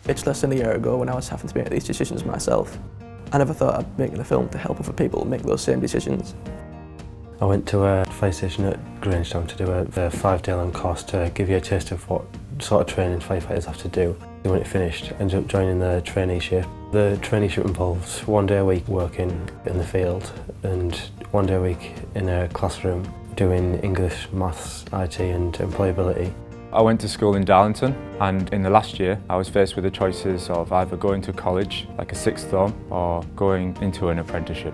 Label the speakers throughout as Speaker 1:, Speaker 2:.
Speaker 1: It's less than a year ago when I was having to make these decisions myself. I never thought I'd be making a film to help other people make those same decisions.
Speaker 2: I went to a fire station at Grangetown to do a 5-day-long course to give you a taste of what sort of training firefighters have to do. When it finished, I ended up joining the traineeship. The traineeship involves 1 day a week working in the field and 1 day a week in a classroom doing English, maths, IT and employability.
Speaker 3: I went to school in Darlington, and in the last year I was faced with the choices of either going to college, like a sixth form, or going into an apprenticeship.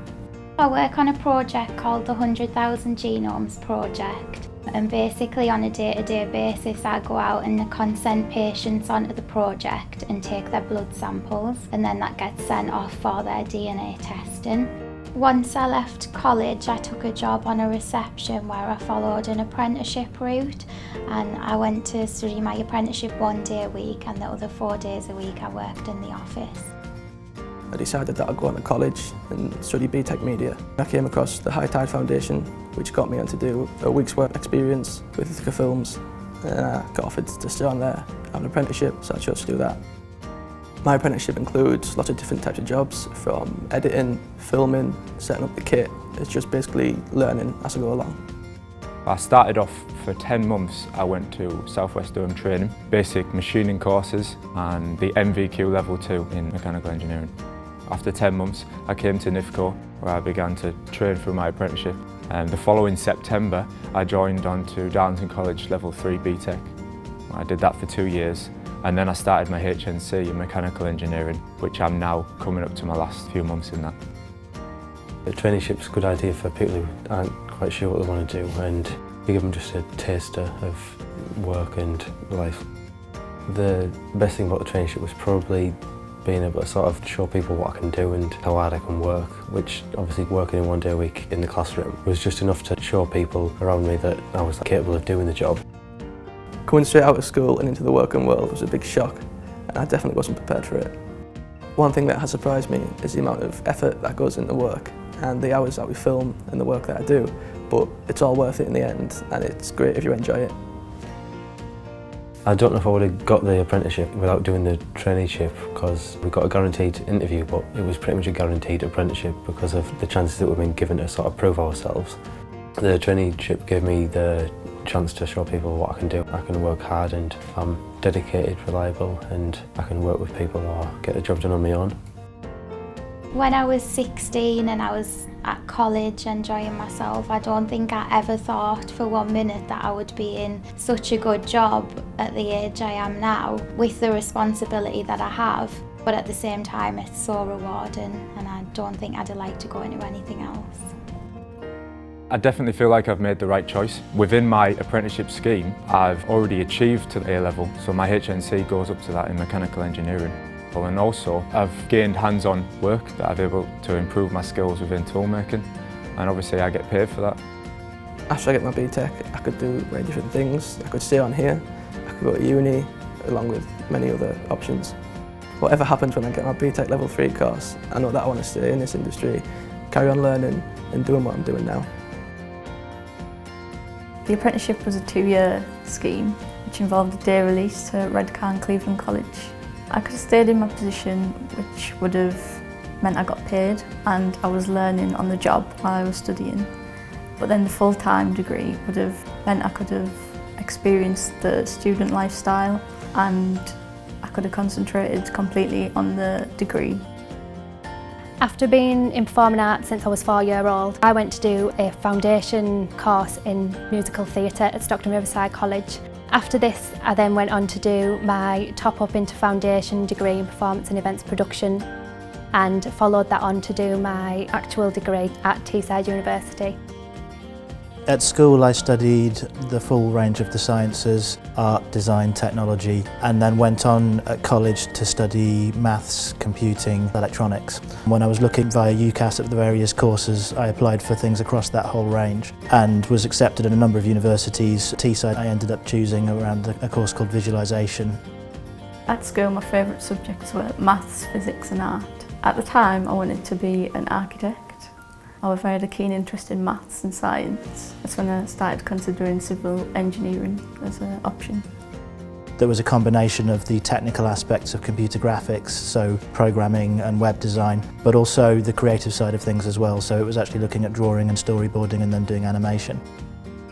Speaker 4: I work on a project called the 100,000 Genomes Project, and basically on a day-to-day basis I go out and consent patients onto the project and take their blood samples, and then that gets sent off for their DNA testing. Once I left college, I took a job on a reception where I followed an apprenticeship route, and I went to study my apprenticeship 1 day a week, and the other 4 days a week I worked in the office.
Speaker 1: I decided that I'd go on to college and study BTEC Media. I came across the High Tide Foundation, which got me on to do a week's work experience with Ithaca Films, and I got offered to stay on there, have an apprenticeship, so I chose to do that. My apprenticeship includes lots of different types of jobs, from editing, filming, setting up the kit. It's just basically learning as I go along.
Speaker 3: I started off for 10 months. I went to South West Durham training, basic machining courses and the MVQ level 2 in mechanical engineering. After 10 months I came to NIFCO, where I began to train through my apprenticeship. The following September I joined on to Darlington College level 3 BTEC. I did that for 2 years. And then I started my HNC in mechanical engineering, which I'm now coming up to my last few months in that.
Speaker 2: The traineeship's a good idea for people who aren't quite sure what they want to do, and you give them just a taster of work and life. The best thing about the traineeship was probably being able to sort of show people what I can do and how hard I can work, which obviously working in 1 day a week in the classroom was just enough to show people around me that I was capable of doing the job.
Speaker 1: Coming straight out of school and into the working world was a big shock, and I definitely wasn't prepared for it. One thing that has surprised me is the amount of effort that goes into work and the hours that we film and the work that I do, but it's all worth it in the end, and it's great if you enjoy it.
Speaker 2: I don't know if I would have got the apprenticeship without doing the traineeship, because we got a guaranteed interview, but it was pretty much a guaranteed apprenticeship because of the chances that we've been given to sort of prove ourselves. The traineeship gave me the chance to show people what I can do. I can work hard and I'm dedicated, reliable, and I can work with people or get the job done on my own.
Speaker 4: When I was 16 and I was at college enjoying myself, I don't think I ever thought for 1 minute that I would be in such a good job at the age I am now, with the responsibility that I have. But at the same time, it's so rewarding, and I don't think I'd like to go into anything else.
Speaker 3: I definitely feel like I've made the right choice. Within my apprenticeship scheme, I've already achieved to the A level, so my HNC goes up to that in mechanical engineering. And also, I've gained hands-on work that I've been able to improve my skills within toolmaking, and obviously I get paid for that.
Speaker 1: After I get my BTEC, I could do many different things. I could stay on here, I could go to uni, along with many other options. Whatever happens when I get my BTEC level 3 course, I know that I want to stay in this industry, carry on learning and doing what I'm doing now.
Speaker 5: The apprenticeship was a 2-year scheme, which involved a day release to Redcar and Cleveland College. I could have stayed in my position, which would have meant I got paid and I was learning on the job while I was studying. But then the full-time degree would have meant I could have experienced the student lifestyle, and I could have concentrated completely on the degree.
Speaker 6: After being in performing arts since I was 4 years old, I went to do a foundation course in musical theatre at Stockton Riverside College. After this, I then went on to do my top-up into foundation degree in performance and events production, and followed that on to do my actual degree at Teesside University.
Speaker 7: At school I studied the full range of the sciences, art, design, technology, and then went on at college to study maths, computing, electronics. When I was looking via UCAS at the various courses, I applied for things across that whole range and was accepted at a number of universities. At Teesside I ended up choosing around a course called visualisation.
Speaker 5: At school my favourite subjects were maths, physics and art. At the time I wanted to be an architect. However, I had a keen interest in maths and science. That's when I started considering civil engineering as an option.
Speaker 7: There was a combination of the technical aspects of computer graphics, so programming and web design, but also the creative side of things as well. So it was actually looking at drawing and storyboarding and then doing animation.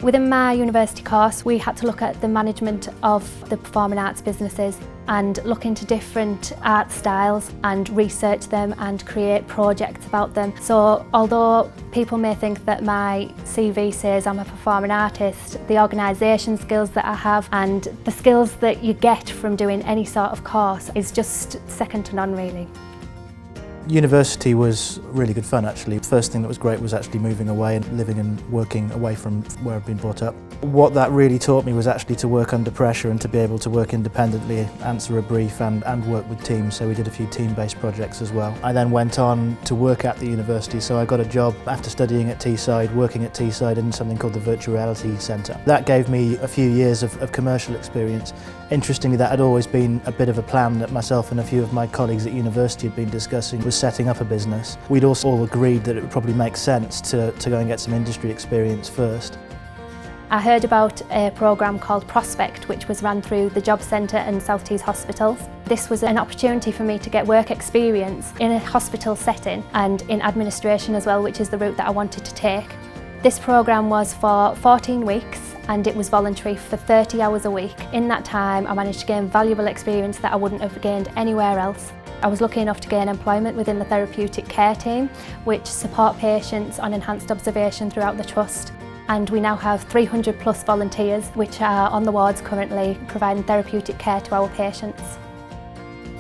Speaker 6: Within my university course, we had to look at the management of the performing arts businesses and look into different art styles and research them and create projects about them. So although people may think that my CV says I'm a performing artist, the organisation skills that I have and the skills that you get from doing any sort of course is just second to none, really.
Speaker 7: University was really good fun actually. The first thing that was great was actually moving away and living and working away from where I've been brought up. What that really taught me was actually to work under pressure and to be able to work independently, answer a brief and work with teams, so we did a few team-based projects as well. I then went on to work at the university, so I got a job after studying at Teesside, working at Teesside in something called the Virtual Reality Centre. That gave me a few years of commercial experience. Interestingly, that had always been a bit of a plan that myself and a few of my colleagues at university had been discussing, was setting up a business. We'd also all agreed that it would probably make sense to go and get some industry experience first.
Speaker 6: I heard about a programme called Prospect, which was run through the Job Centre and South Tees Hospitals. This was an opportunity for me to get work experience in a hospital setting and in administration as well, which is the route that I wanted to take. This programme was for 14 weeks and it was voluntary for 30 hours a week. In that time, I managed to gain valuable experience that I wouldn't have gained anywhere else. I was lucky enough to gain employment within the therapeutic care team, which support patients on enhanced observation throughout the trust. And we now have 300 plus volunteers which are on the wards currently providing therapeutic care to our patients.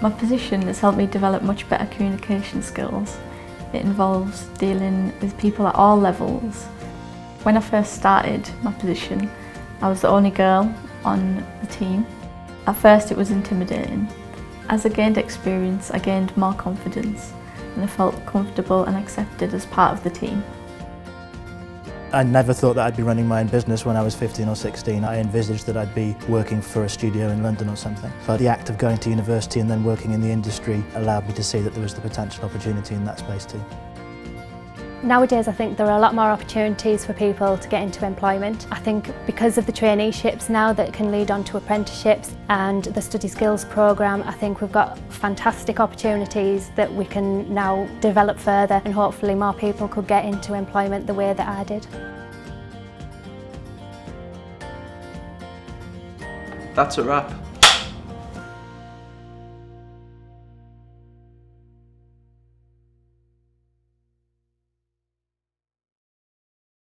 Speaker 5: My position has helped me develop much better communication skills. It involves dealing with people at all levels. When I first started my position, I was the only girl on the team. At first it was intimidating. As I gained experience, I gained more confidence and I felt comfortable and accepted as part of the team.
Speaker 7: I never thought that I'd be running my own business when I was 15 or 16. I envisaged that I'd be working for a studio in London or something. But the act of going to university and then working in the industry allowed me to see that there was the potential opportunity in that space too.
Speaker 6: Nowadays I think there are a lot more opportunities for people to get into employment. I think because of the traineeships now that can lead on to apprenticeships and the study skills programme, I think we've got fantastic opportunities that we can now develop further and hopefully more people could get into employment the way that I did.
Speaker 1: That's a wrap.